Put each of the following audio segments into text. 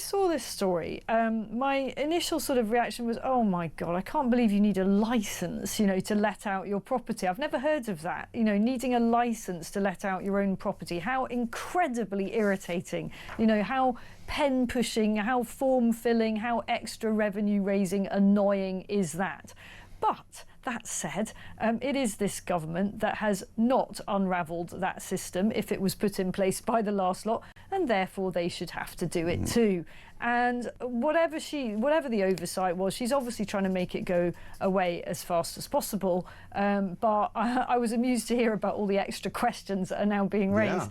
saw this story, my initial sort of reaction was, oh my God, I can't believe you need a licence, to let out your property. I've never heard of that, needing a licence to let out your own property. How incredibly irritating, how pen pushing, how form filling, how extra revenue raising annoying is that? But that said, it is this government that has not unravelled that system if it was put in place by the last lot, and therefore they should have to do it too. And whatever the oversight was, she's obviously trying to make it go away as fast as possible. But I was amused to hear about all the extra questions that are now being raised.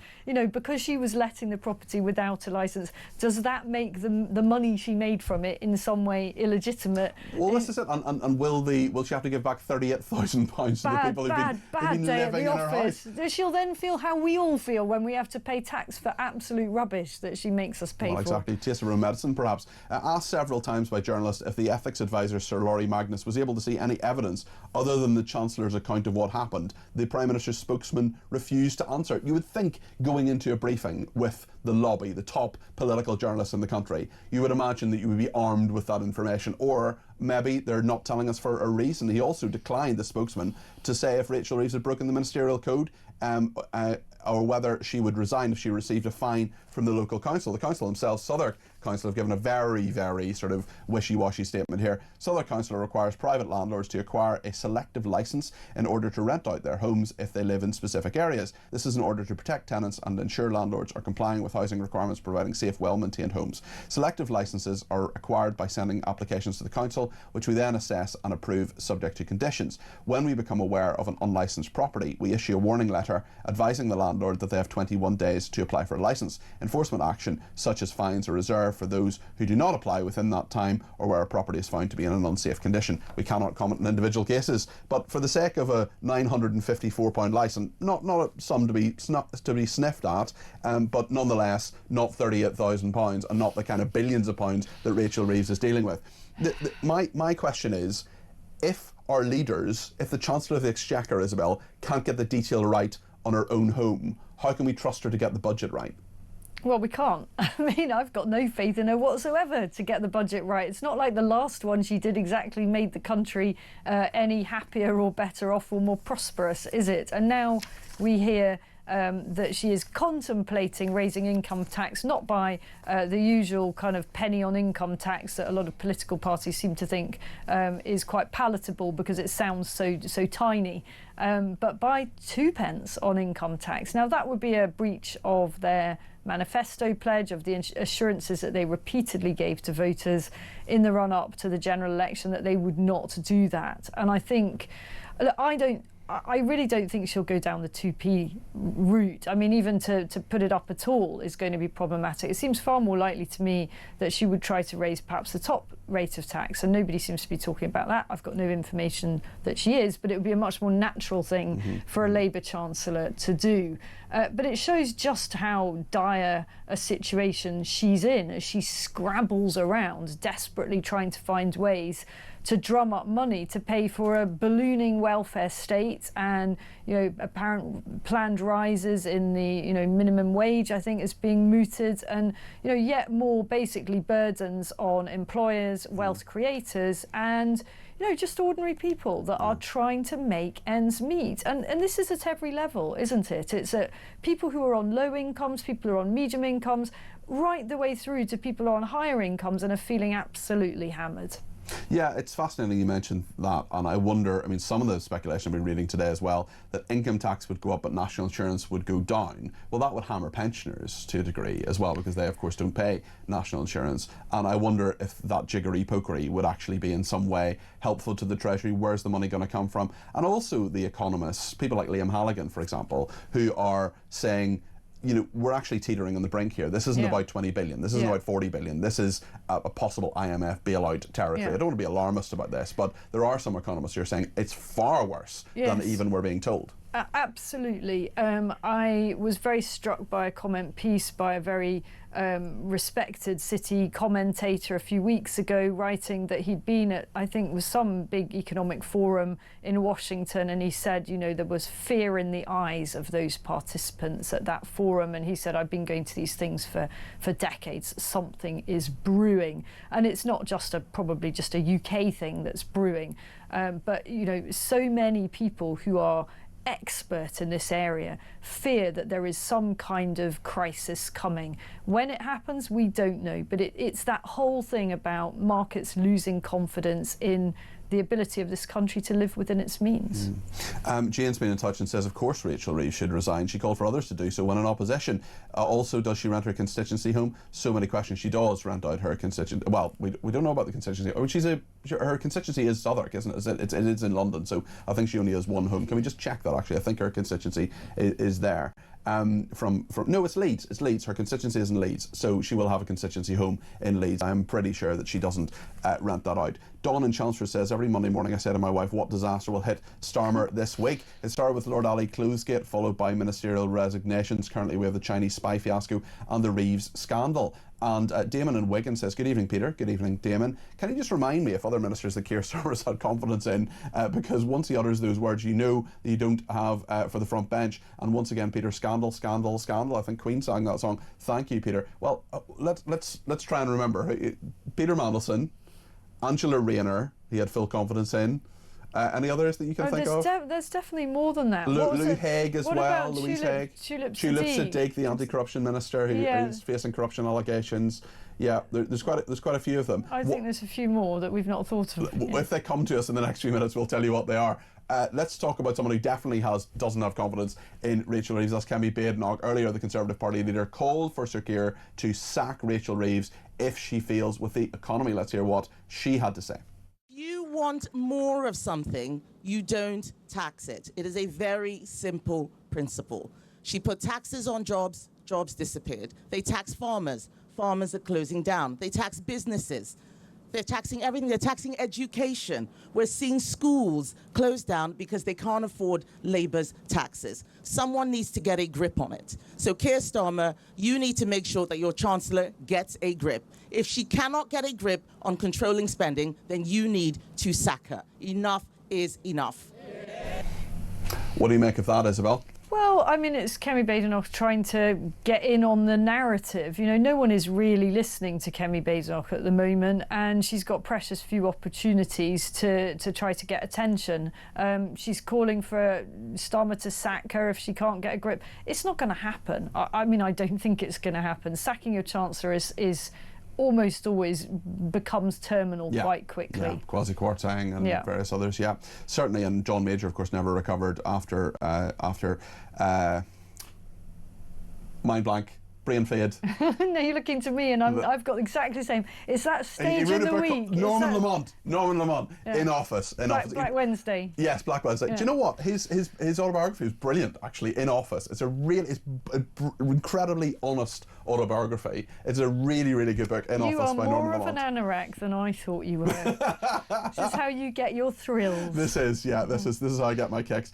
Because she was letting the property without a licence, does that make the money she made from it in some way illegitimate? Well, this is it. And will she have to give back £38,000 to the people who've been living in her house? She'll then feel how we all feel when we have to pay tax for absolute rubbish that she makes us pay for. Exactly. Taste of her own medicine, perhaps. Asked several times by journalists if the ethics advisor Sir Laurie Magnus was able to see any evidence other than the Chancellor's account of what happened. The Prime Minister's spokesman refused to answer. You would think, going into a briefing with the lobby, the top political journalists in the country, you would imagine that you would be armed with that information, or maybe they're not telling us for a reason. He also declined, the spokesman, to say if Rachel Reeves had broken the ministerial code, or whether she would resign if she received a fine from the local council. The council themselves, Southwark Council, have given a very, very sort of wishy-washy statement here. Southwark Council requires private landlords to acquire a selective licence in order to rent out their homes if they live in specific areas. This is in order to protect tenants and ensure landlords are complying with housing requirements, providing safe, well-maintained homes. Selective licences are acquired by sending applications to the council, which we then assess and approve subject to conditions. When we become aware of an unlicensed property, we issue a warning letter advising the landlord that they have 21 days to apply for a licence. Enforcement action, such as fines, are reserved for those who do not apply within that time or where a property is found to be in an unsafe condition. We cannot comment on individual cases, but for the sake of a £954 licence, not a sum to be sniffed at, but nonetheless not £38,000 and not the kind of billions of pounds that Rachel Reeves is dealing with. My question is, if our leaders, if the Chancellor of the Exchequer, Isabel, can't get the detail right on her own home, how can we trust her to get the budget right? Well, we can't. I mean, I've got no faith in her whatsoever to get the budget right. It's not like the last one she did exactly made the country any happier or better off or more prosperous, is it? And now we hear that she is contemplating raising income tax, not by the usual kind of penny on income tax that a lot of political parties seem to think is quite palatable because it sounds so tiny, but by 2p on income tax. Now, that would be a breach of their manifesto pledge, of the assurances that they repeatedly gave to voters in the run-up to the general election, that they would not do that. And I think, I really don't think she'll go down the 2p route. I mean, even to put it up at all is going to be problematic. It seems far more likely to me that she would try to raise perhaps the top rate of tax, and nobody seems to be talking about that. I've got no information that she is, but it would be a much more natural thing for a Labour Chancellor to do. But it shows just how dire a situation she's in as she scrabbles around, desperately trying to find ways to drum up money to pay for a ballooning welfare state and, apparent planned rises in the, minimum wage, I think, is being mooted, and, yet more basically burdens on employers, wealth creators, and, just ordinary people that are trying to make ends meet. And this is at every level, isn't it? It's at people who are on low incomes, people who are on medium incomes, right the way through to people who are on higher incomes and are feeling absolutely hammered. Yeah, it's fascinating you mentioned that, and I wonder, some of the speculation I've been reading today as well, that income tax would go up but national insurance would go down. Well, that would hammer pensioners to a degree as well, because they of course don't pay national insurance, and I wonder if that jiggery-pokery would actually be in some way helpful to the Treasury. Where's the money going to come from? And also the economists, people like Liam Halligan, for example, who are saying, we're actually teetering on the brink here. This isn't about 20 billion. This isn't about 40 billion. This is a possible IMF bailout territory. I don't want to be alarmist about this, but there are some economists who are saying it's far worse than even we're being told. Absolutely. I was very struck by a comment piece by a very respected city commentator a few weeks ago, writing that he'd been at, I think, was some big economic forum in Washington, and he said, you know, there was fear in the eyes of those participants at that forum, and he said, I've been going to these things for decades. Something is brewing, and it's not just probably just a UK thing that's brewing, but you know, so many people who are expert in this area fear that there is some kind of crisis coming. When it happens, we don't know, but it's that whole thing about markets losing confidence in the ability of this country to live within its means. Jane's been in touch and says, of course Rachel Reeves should resign. She called for others to do so when in opposition. Also, does she rent her constituency home? So many questions. She does rent out her constituency. Well, we don't know about the constituency. Her constituency is Southwark, isn't it? It is in London, so I think she only has one home. Can we just check that, actually? I think her constituency is there. No, it's Leeds. It's Leeds. Her constituency is in Leeds, so she will have a constituency home in Leeds. I'm pretty sure that she doesn't rent that out. Dawn in Chancellor says, every Monday morning I say to my wife, what disaster will hit Starmer this week? It started with Lord Ali Clothesgate, followed by ministerial resignations. Currently we have the Chinese spy fiasco and the Reeves scandal. And Damon in Wigan says, good evening, Peter. Good evening, Damon. Can you just remind me if other ministers that Keir Starmer's had confidence in? Because once he utters those words, you know that you don't have for the front bench. And once again, Peter, scandal, scandal, scandal. I think Queen sang that song. Thank you, Peter. Well, let's try and remember. Peter Mandelson, Angela Rayner, he had full confidence in. Any others that you can think of? There's definitely more than that. Lou Haig as well, Louise Haig. Tulip Sadiq, the anti-corruption minister who is facing corruption allegations. Yeah, there's quite a few of them. I think there's a few more that we've not thought of. If they come to us in the next few minutes, we'll tell you what they are. Let's talk about someone who definitely doesn't have confidence in Rachel Reeves. That's Kemi Badenoch. Earlier, the Conservative Party leader called for Sir Keir to sack Rachel Reeves if she fails with the economy. Let's hear what she had to say. You want more of something, you don't tax it. It is a very simple principle. She put taxes on jobs, jobs disappeared. They tax farmers, farmers are closing down. They tax businesses. They're taxing everything. They're taxing education. We're seeing schools close down because they can't afford Labour's taxes. Someone needs to get a grip on it. So Keir Starmer, you need to make sure that your Chancellor gets a grip. If she cannot get a grip on controlling spending, then you need to sack her. Enough is enough. What do you make of that, Isabel? Well, I mean, it's Kemi Badenoch trying to get in on the narrative. You know, no one is really listening to Kemi Badenoch at the moment, and she's got precious few opportunities to try to get attention. She's calling for Starmer to sack her if she can't get a grip. It's not going to happen. I mean, I don't think it's going to happen. Sacking your Chancellor is almost always becomes terminal quite quickly. Yeah, Kwasi Kwarteng and various others, certainly. And John Major, of course, never recovered after mind blank, brain fade. No, you're looking to me, and I've got exactly the same. It's that stage of the week. Norman Lamont in office. Black Wednesday. Yes, Black Wednesday. Do you know what? His autobiography was brilliant, actually, in office. It's incredibly honest autobiography. It's a really, really good book in office by Norman Lamont. You are more of an anorak than I thought you were. This is how you get your thrills. This is how I get my kicks.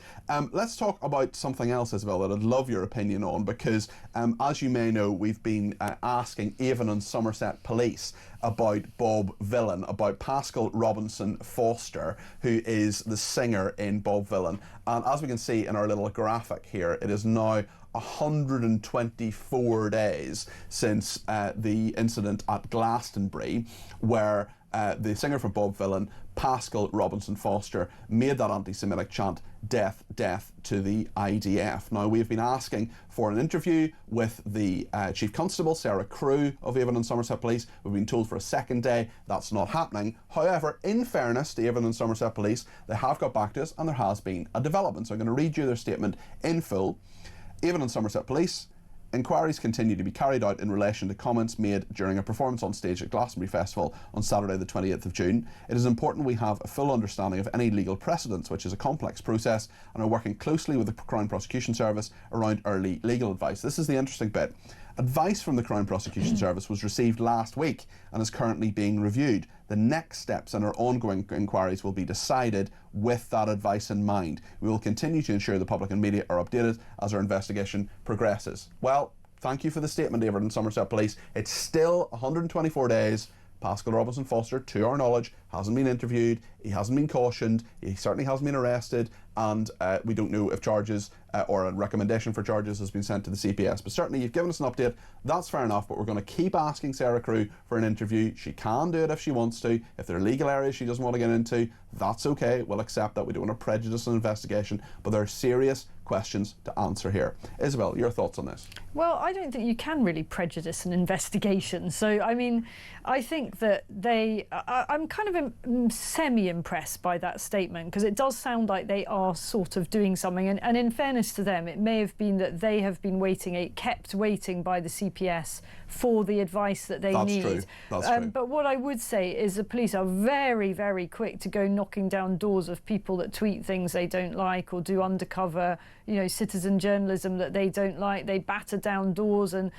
Let's talk about something else, Isabel, that I'd love your opinion on, because as you may know, we've been asking Avon and Somerset Police about Bob Vylan, about Pascal Robinson Foster, who is the singer in Bob Vylan. And as we can see in our little graphic here, it is now 124 days since the incident at Glastonbury, where the singer from Bob Vylan, Pascal Robinson Foster, made that anti-Semitic chant, "Death, death to the IDF." Now, we've been asking for an interview with the Chief Constable, Sarah Crew, of Avon and Somerset Police. We've been told for a second day that's not happening. However, in fairness to Avon and Somerset Police, they have got back to us and there has been a development. So I'm going to read you their statement in full. Avon and Somerset Police: inquiries continue to be carried out in relation to comments made during a performance on stage at Glastonbury Festival on Saturday the 28th of June. It is important we have a full understanding of any legal precedents, which is a complex process, and are working closely with the Crown Prosecution Service around early legal advice. This is the interesting bit. Advice from the Crown Prosecution Service was received last week and is currently being reviewed. The next steps in our ongoing inquiries will be decided with that advice in mind. We will continue to ensure the public and media are updated as our investigation progresses. Well, thank you for the statement, David, in Somerset Police. It's still 124 days. Pascal Robinson Foster, to our knowledge, hasn't been interviewed, he hasn't been cautioned, he certainly hasn't been arrested, and we don't know if charges or a recommendation for charges has been sent to the CPS. But certainly you've given us an update, that's fair enough, but we're going to keep asking Sarah Crew for an interview. She can do it if she wants to. If there are legal areas she doesn't want to get into, that's okay, we'll accept that. We don't want to prejudice an investigation, but there are serious questions to answer here. Isabel, your thoughts on this? Well, I don't think you can really prejudice an investigation. So, I mean, I think that I'm kind of semi-impressed by that statement, because it does sound like they are sort of doing something. And in fairness to them, it may have been that they have been kept waiting by the CPS for the advice that they need. True. That's true. But what I would say is the police are very, very quick to go knocking down doors of people that tweet things they don't like or do undercover, citizen journalism that they don't like. They batter down doors and,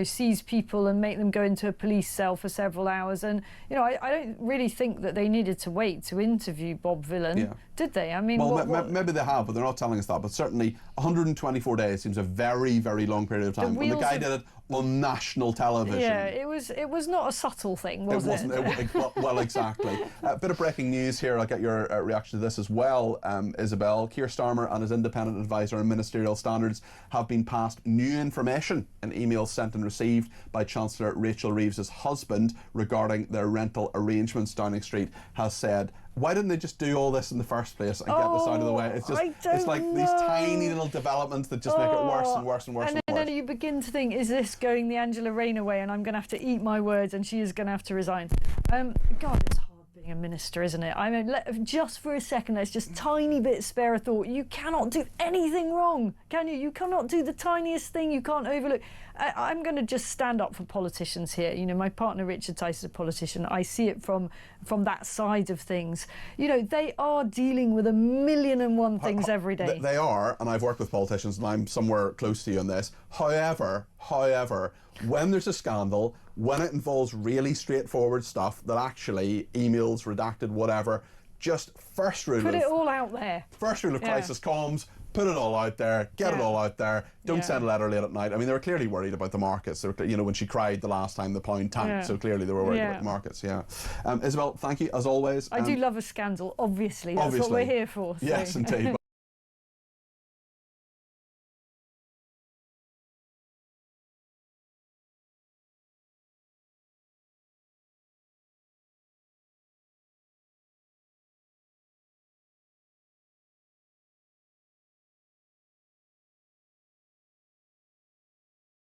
seize people and make them go into a police cell for several hours. And, I don't really think that they needed to wait to interview Bob Villan, did they? I mean, maybe they have, but they're not telling us that. But certainly 124 days seems a very, very long period of time. And the guy did it on national television. Yeah, it was not a subtle thing, was it? Wasn't. Well, exactly. A bit of breaking news here. I'll get your reaction to this as well, Isabel. Keir Starmer and his independent advisor on ministerial standards have been passed new information in emails sent and received by Chancellor Rachel Reeves' husband regarding their rental arrangements. Downing Street has said, why didn't they just do all this in the first place and get this out of the way? It's like these tiny little developments that just make it worse and worse and worse and worse. And then you begin to think, is this going the Angela Rayner way, and I'm going to have to eat my words and she is going to have to resign? God, it's hard being a minister, isn't it? I mean, just for a second, let's just tiny bit spare a thought. You cannot do anything wrong, can you? You cannot do the tiniest thing. You can't overlook. I'm going to just stand up for politicians here. My partner Richard Tice is a politician. I see it from that side of things. They are dealing with 1,000,001 things every day. They are, and I've worked with politicians, and I'm somewhere close to you on this. However, when there's a scandal, when it involves really straightforward stuff that actually emails, redacted, whatever, just first rule Put it all out there. First rule of crisis comms. Put it all out there, get it all out there. Don't send a letter late at night. I mean, they were clearly worried about the markets. So, when she cried the last time the pound tanked, so clearly they were worried about the markets, Isabel, thank you, as always. I do love a scandal, obviously. That's what we're here for. So. Yes, indeed.